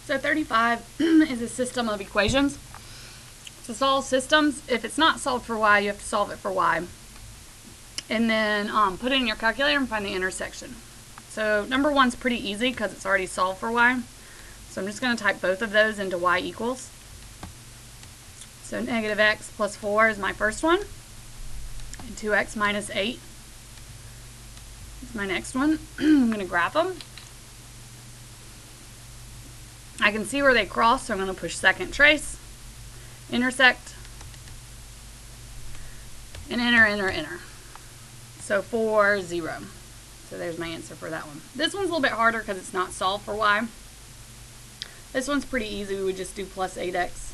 So 35 is a system of equations. To solve systems, if it's not solved for y, you have to solve it for y. And then put it in your calculator and find the intersection. So number 1's pretty easy because it's already solved for y. So I'm just going to type both of those into y equals. So negative x plus 4 is my first one. And 2x minus 8 is my next one. I'm going to graph them. I can see where they cross, so I'm going to push second trace, intersect, and enter, enter, enter. So 4, 0. So there's my answer for that one. This one's a little bit harder because it's not solved for y. This one's pretty easy. We would just do plus 8x.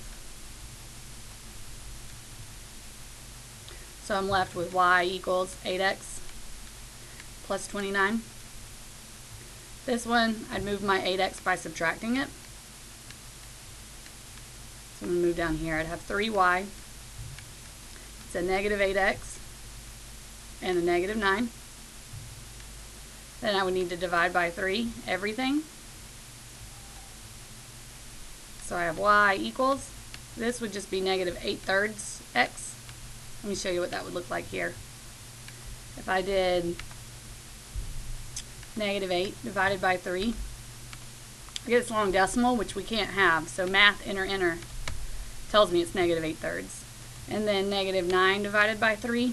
So I'm left with y equals 8x plus 29. This one, I'd move my 8x by subtracting it. So I'm going to move down here. I'd have 3y. It's a negative 8x and a negative 9. Then I would need to divide by 3 everything. So I have y equals, this would just be negative 8/3 x. Let me show you what that would look like here. If I did negative 8 divided by 3, I get this long decimal, which we can't have. So math, enter, enter, tells me it's negative 8/3. And then negative 9 divided by 3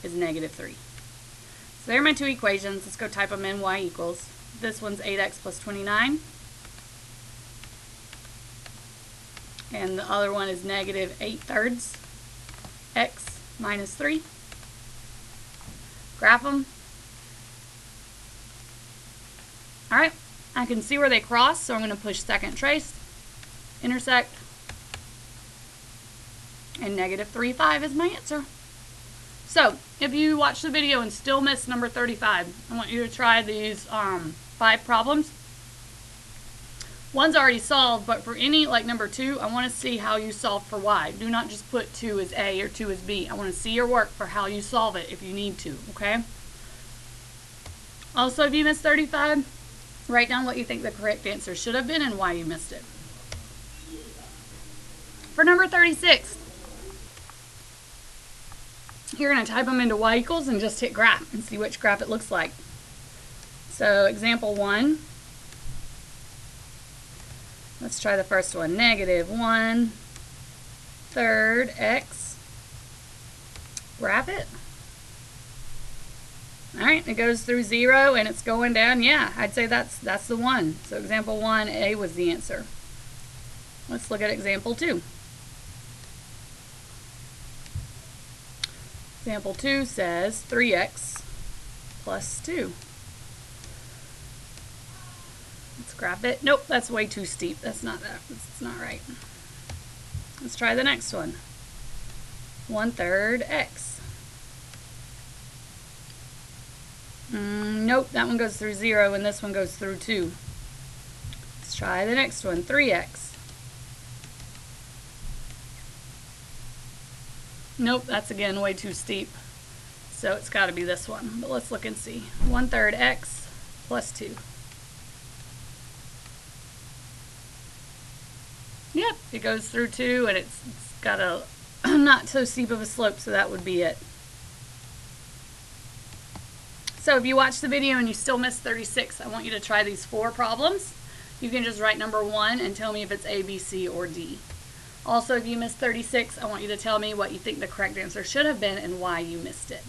is negative 3. So there are my two equations. Let's go type them in. Y equals, this one's 8x plus 29. And the other one is negative 8/3 x minus 3. Graph them. Alright, I can see where they cross, so I'm going to push second trace, intersect, and negative 3, 5 is my answer. So, if you watch the video and still miss number 35, I want you to try these 5 problems. One's already solved, but for any, like number 2, I want to see how you solve for y. Do not just put 2 as A or 2 as B. I want to see your work for how you solve it if you need to, okay? Also, if you missed 35, write down what you think the correct answer should have been and why you missed it. For number 36, you're going to type them into y equals and just hit graph and see which graph it looks like. So example 1, let's try the first one. Negative 1/3 x. Graph it. Alright, it goes through 0 and it's going down. Yeah, I'd say that's the one. So example 1, A was the answer. Let's look at example 2. Example 2 says 3x plus 2. Let's graph it. Nope, that's way too steep. That's not right. Let's try the next one. 1/3 x. Nope, that one goes through 0 and this one goes through 2. Let's try the next one. 3x. Nope, that's again way too steep. So it's got to be this one. But let's look and see. 1/3 x plus 2. Yep, it goes through 2 and it's got a not so steep of a slope, so that would be it. So if you watch the video and you still missed 36, I want you to try these 4 problems. You can just write number 1 and tell me if it's A, B, C, or D. Also, if you missed 36, I want you to tell me what you think the correct answer should have been and why you missed it.